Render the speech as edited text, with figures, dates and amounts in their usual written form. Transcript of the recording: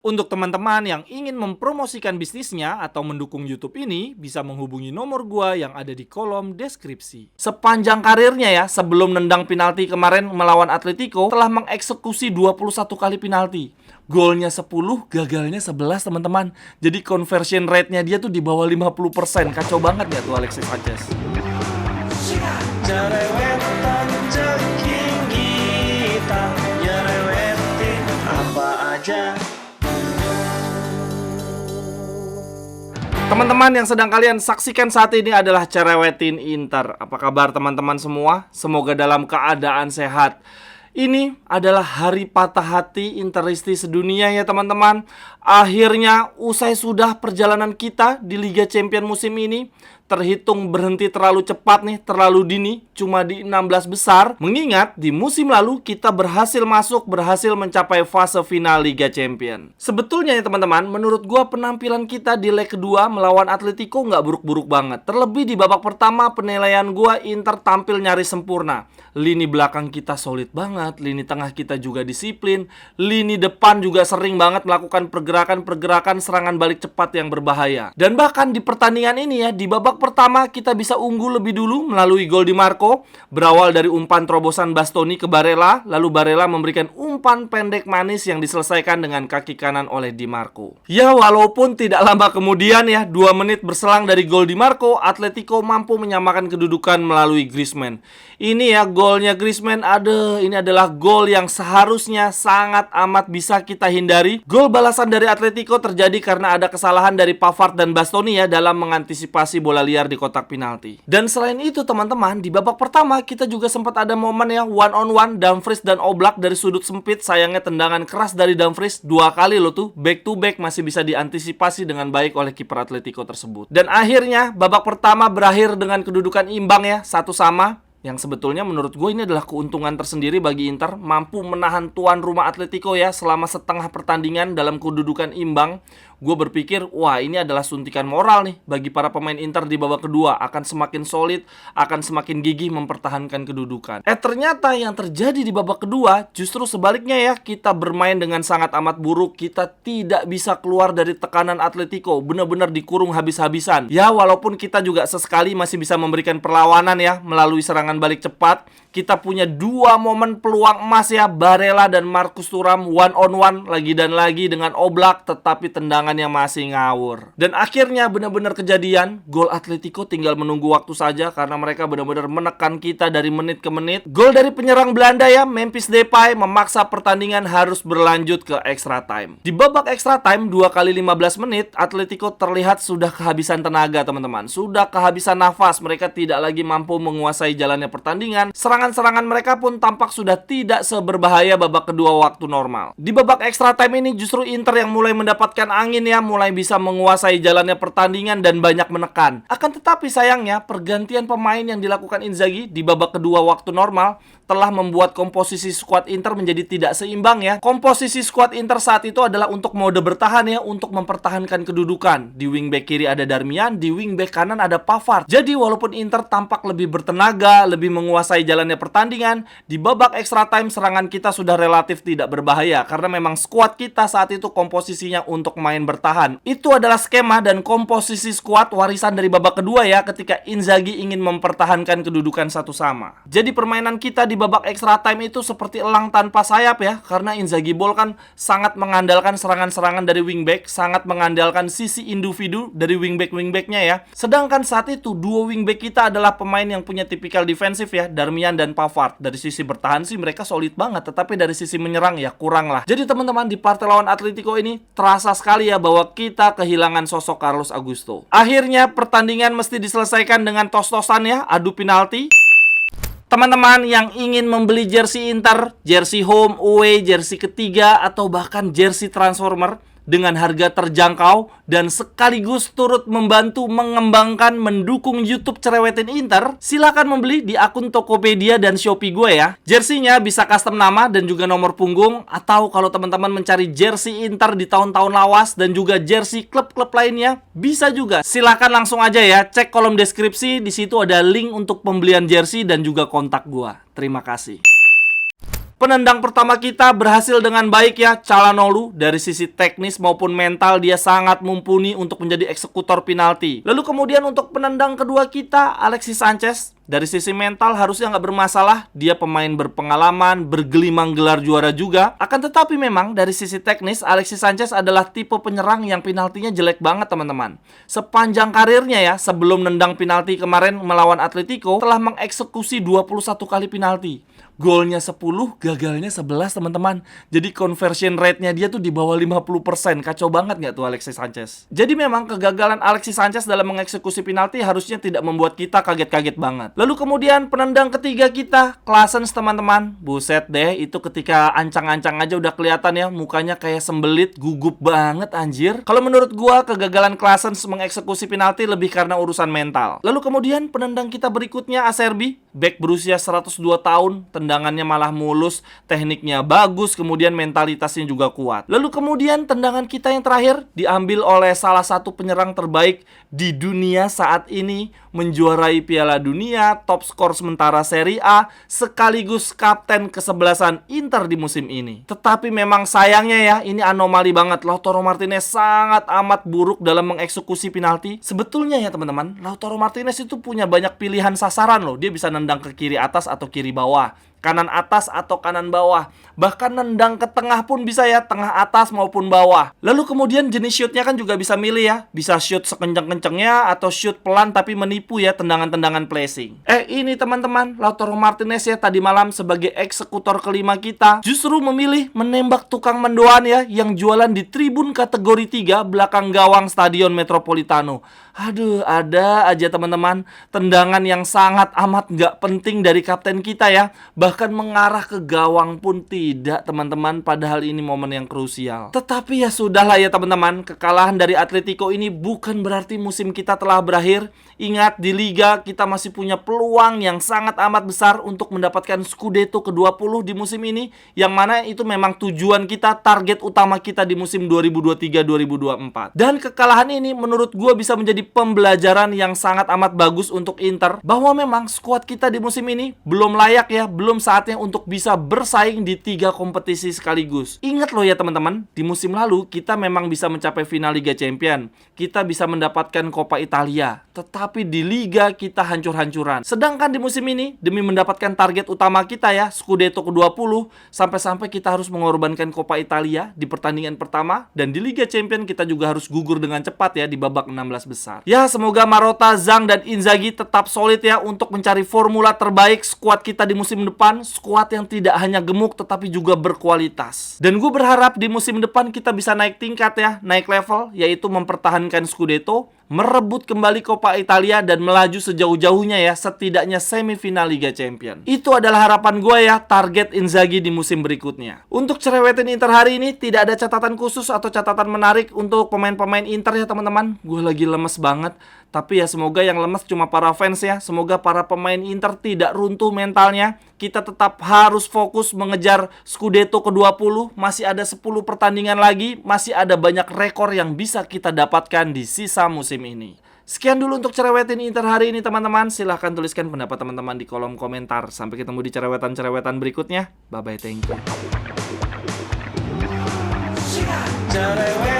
Untuk teman-teman yang ingin mempromosikan bisnisnya atau mendukung YouTube ini, bisa menghubungi nomor gua yang ada di kolom deskripsi. Sepanjang karirnya ya, sebelum nendang penalti kemarin melawan Atletico, telah mengeksekusi 21 kali penalti. Golnya 10, gagalnya 11 teman-teman. Jadi conversion rate-nya dia tuh di bawah 50%. Kacau banget ya tuh Alexis Sanchez. Jerewetan ceking kita, nyerewetin apa aja. Teman-teman yang sedang kalian saksikan saat ini adalah Cerewetin Inter. Apa kabar teman-teman semua? Semoga dalam keadaan sehat. Ini adalah hari patah hati Interisti sedunia ya teman-teman. Akhirnya usai sudah perjalanan kita di Liga Champions musim ini, terhitung berhenti terlalu cepat nih, terlalu dini, cuma di 16 besar. Mengingat di musim lalu kita berhasil mencapai fase final Liga Champions. Sebetulnya ya teman-teman, menurut gua penampilan kita di leg kedua melawan Atletico nggak buruk-buruk banget. Terlebih di babak pertama penilaian gua Inter tampil nyaris sempurna. Lini belakang kita solid banget, lini tengah kita juga disiplin, lini depan juga sering banget melakukan pergerakan serangan balik cepat yang berbahaya. Dan bahkan di pertandingan ini ya, di babak pertama kita bisa unggul lebih dulu melalui gol Di Marco, berawal dari umpan terobosan Bastoni ke Barella, lalu Barella memberikan umpan pendek manis yang diselesaikan dengan kaki kanan oleh Di Marco. Ya walaupun tidak lama kemudian ya, 2 menit berselang dari gol Di Marco, Atletico mampu menyamakan kedudukan melalui Griezmann. Ini ya golnya Griezmann, ini adalah gol yang seharusnya sangat amat bisa kita hindari. Gol balasan dari Atletico terjadi karena ada kesalahan dari Pavard dan Bastoni ya dalam mengantisipasi bola liar di kotak penalti. Dan selain itu teman-teman, di babak pertama kita juga sempat ada momen ya one on one Dumfries dan Oblak dari sudut sempit. Sayangnya tendangan keras dari Dumfries 2 kali loh tuh, back to back masih bisa diantisipasi dengan baik oleh kiper Atletico tersebut. Dan akhirnya babak pertama berakhir dengan kedudukan imbang ya, 1-1. Yang sebetulnya menurut gue ini adalah keuntungan tersendiri bagi Inter, mampu menahan tuan rumah Atletico ya selama setengah pertandingan dalam kedudukan imbang. Gue berpikir, wah ini adalah suntikan moral nih bagi para pemain Inter di babak kedua. Akan semakin solid, akan semakin gigih mempertahankan kedudukan. Ternyata yang terjadi di babak kedua justru sebaliknya ya. Kita bermain dengan sangat amat buruk. Kita tidak bisa keluar dari tekanan Atletico. Benar-benar dikurung habis-habisan. Ya walaupun kita juga sesekali masih bisa memberikan perlawanan ya melalui serangan balik cepat. Kita punya 2 momen peluang emas ya, Barella dan Marcus Thuram one on one lagi dan lagi dengan Oblak, tetapi tendangannya masih ngawur. Dan akhirnya benar-benar kejadian, gol Atletico tinggal menunggu waktu saja karena mereka benar-benar menekan kita dari menit ke menit. Gol dari penyerang Belanda ya, Memphis Depay memaksa pertandingan harus berlanjut ke extra time. Di babak extra time 2 kali 15 menit, Atletico terlihat sudah kehabisan tenaga teman-teman, sudah kehabisan nafas, mereka tidak lagi mampu menguasai jalannya pertandingan. Serangan-serangan mereka pun tampak sudah tidak seberbahaya babak kedua waktu normal. Di babak extra time ini justru Inter yang mulai mendapatkan angin ya, mulai bisa menguasai jalannya pertandingan dan banyak menekan. Akan tetapi sayangnya pergantian pemain yang dilakukan Inzaghi di babak kedua waktu normal telah membuat komposisi skuad Inter menjadi tidak seimbang ya. Komposisi skuad Inter saat itu adalah untuk mode bertahan ya, untuk mempertahankan kedudukan. Di wingback kiri ada Darmian, di wingback kanan ada Pavard. Jadi walaupun Inter tampak lebih bertenaga, lebih menguasai jalannya pertandingan, di babak extra time serangan kita sudah relatif tidak berbahaya karena memang skuad kita saat itu komposisinya untuk main bertahan. Itu adalah skema dan komposisi skuad warisan dari babak kedua ya, ketika Inzaghi ingin mempertahankan kedudukan 1-1. Jadi permainan kita di babak extra time itu seperti elang tanpa sayap ya, karena Inzaghi Ball kan sangat mengandalkan serangan-serangan dari wingback, sangat mengandalkan sisi individu dari wingback-wingbacknya ya. Sedangkan saat itu duo wingback kita adalah pemain yang punya tipikal defensif ya, Darmian dan Pavard. Dari sisi bertahan sih mereka solid banget, tetapi dari sisi menyerang ya kurang lah. Jadi teman-teman, di partai lawan Atletico ini terasa sekali ya bahwa kita kehilangan sosok Carlos Augusto. Akhirnya pertandingan mesti diselesaikan dengan tos-tosan ya, adu penalti. Teman-teman yang ingin membeli jersey Inter, jersey home, away, jersey ketiga, atau bahkan jersey transformer dengan harga terjangkau dan sekaligus turut membantu mengembangkan, mendukung YouTube Cerewetin Inter, silakan membeli di akun Tokopedia dan Shopee gue ya. Jersey-nya bisa custom nama dan juga nomor punggung, atau kalau teman-teman mencari jersey Inter di tahun-tahun lawas dan juga jersey klub-klub lainnya, bisa juga. Silakan langsung aja ya, cek kolom deskripsi, di situ ada link untuk pembelian jersey dan juga kontak gue. Terima kasih. Penendang pertama kita berhasil dengan baik ya, Calhanoglu. Dari sisi teknis maupun mental dia sangat mumpuni untuk menjadi eksekutor penalti. Lalu kemudian untuk penendang kedua kita, Alexis Sanchez. Dari sisi mental harusnya nggak bermasalah. Dia pemain berpengalaman, bergelimang gelar juara juga. Akan tetapi memang dari sisi teknis, Alexis Sanchez adalah tipe penyerang yang penaltinya jelek banget teman-teman. Sepanjang karirnya ya, sebelum nendang penalti kemarin melawan Atletico, telah mengeksekusi 21 kali penalti. Golnya 10, gagalnya 11 teman-teman. Jadi conversion rate-nya dia tuh di bawah 50%. Kacau banget nggak tuh Alexis Sanchez? Jadi memang kegagalan Alexis Sanchez dalam mengeksekusi penalti harusnya tidak membuat kita kaget-kaget banget. Lalu kemudian penendang ketiga kita, Claessens teman-teman. Buset deh, itu ketika ancang-ancang aja udah kelihatan ya, mukanya kayak sembelit, gugup banget anjir. Kalau menurut gua, kegagalan Claessens mengeksekusi penalti lebih karena urusan mental. Lalu kemudian penendang kita berikutnya, Acerbi. Back berusia 102 tahun, tendangannya malah mulus, tekniknya bagus, kemudian mentalitasnya juga kuat. Lalu kemudian tendangan kita yang terakhir diambil oleh salah satu penyerang terbaik di dunia saat ini, menjuarai Piala Dunia, top skor sementara Serie A, sekaligus kapten kesebelasan Inter di musim ini. Tetapi memang sayangnya ya, ini anomali banget. Lautaro Martinez sangat amat buruk dalam mengeksekusi penalti. Sebetulnya ya teman-teman, Lautaro Martinez itu punya banyak pilihan sasaran loh. Dia bisa nendang ke kiri atas atau kiri bawah, kanan atas atau kanan bawah, bahkan nendang ke tengah pun bisa ya, tengah atas maupun bawah. Lalu kemudian jenis shootnya kan juga bisa milih ya, bisa shoot sekencang-kencangnya atau shoot pelan tapi menipu ya, tendangan-tendangan placing. Ini teman-teman, Lautaro Martinez ya tadi malam sebagai eksekutor kelima kita justru memilih menembak tukang mendoan ya, yang jualan di tribun kategori 3 belakang gawang Stadion Metropolitano. Aduh, ada aja teman-teman tendangan yang sangat amat nggak penting dari kapten kita ya, bahkan mengarah ke gawang pun tidak teman-teman, padahal ini momen yang krusial. Tetapi ya sudahlah ya teman-teman, kekalahan dari Atletico ini bukan berarti musim kita telah berakhir. Ingat, di Liga kita masih punya peluang yang sangat amat besar untuk mendapatkan Scudetto ke-20 di musim ini, yang mana itu memang tujuan kita, target utama kita di musim 2023-2024. Dan kekalahan ini menurut gue bisa menjadi pembelajaran yang sangat amat bagus untuk Inter, bahwa memang skuad kita di musim ini belum layak ya, belum saatnya untuk bisa bersaing di 3 kompetisi sekaligus. Ingat loh ya teman-teman, di musim lalu kita memang bisa mencapai final Liga Champion, kita bisa mendapatkan Coppa Italia, tetapi di Liga kita hancur-hancuran. Sedangkan di musim ini, demi mendapatkan target utama kita ya, Scudetto ke-20, sampai-sampai kita harus mengorbankan Coppa Italia di pertandingan pertama, dan di Liga Champion kita juga harus gugur dengan cepat ya di babak 16 besar. Ya, semoga Marotta, Zhang, dan Inzaghi tetap solid ya untuk mencari formula terbaik skuad kita di musim depan, skuad yang tidak hanya gemuk tetapi juga berkualitas. Dan gue berharap di musim depan kita bisa naik tingkat ya, naik level, yaitu mempertahankan Scudetto, merebut kembali Coppa Italia, dan melaju sejauh-jauhnya ya, setidaknya semifinal Liga Champion. Itu adalah harapan gue ya, target Inzaghi di musim berikutnya. Untuk cerewetin Inter hari ini tidak ada catatan khusus atau catatan menarik untuk pemain-pemain Inter ya teman-teman. Gue lagi lemes banget. Tapi ya semoga yang lemes cuma para fans ya. Semoga para pemain Inter tidak runtuh mentalnya. Kita tetap harus fokus mengejar Scudetto ke-20. Masih ada 10 pertandingan lagi. Masih ada banyak rekor yang bisa kita dapatkan di sisa musim ini. Sekian dulu untuk cerewetin Inter hari ini teman-teman. Silahkan tuliskan pendapat teman-teman di kolom komentar. Sampai ketemu di cerewetan-cerewetan berikutnya. Bye-bye, thank you. Cerewet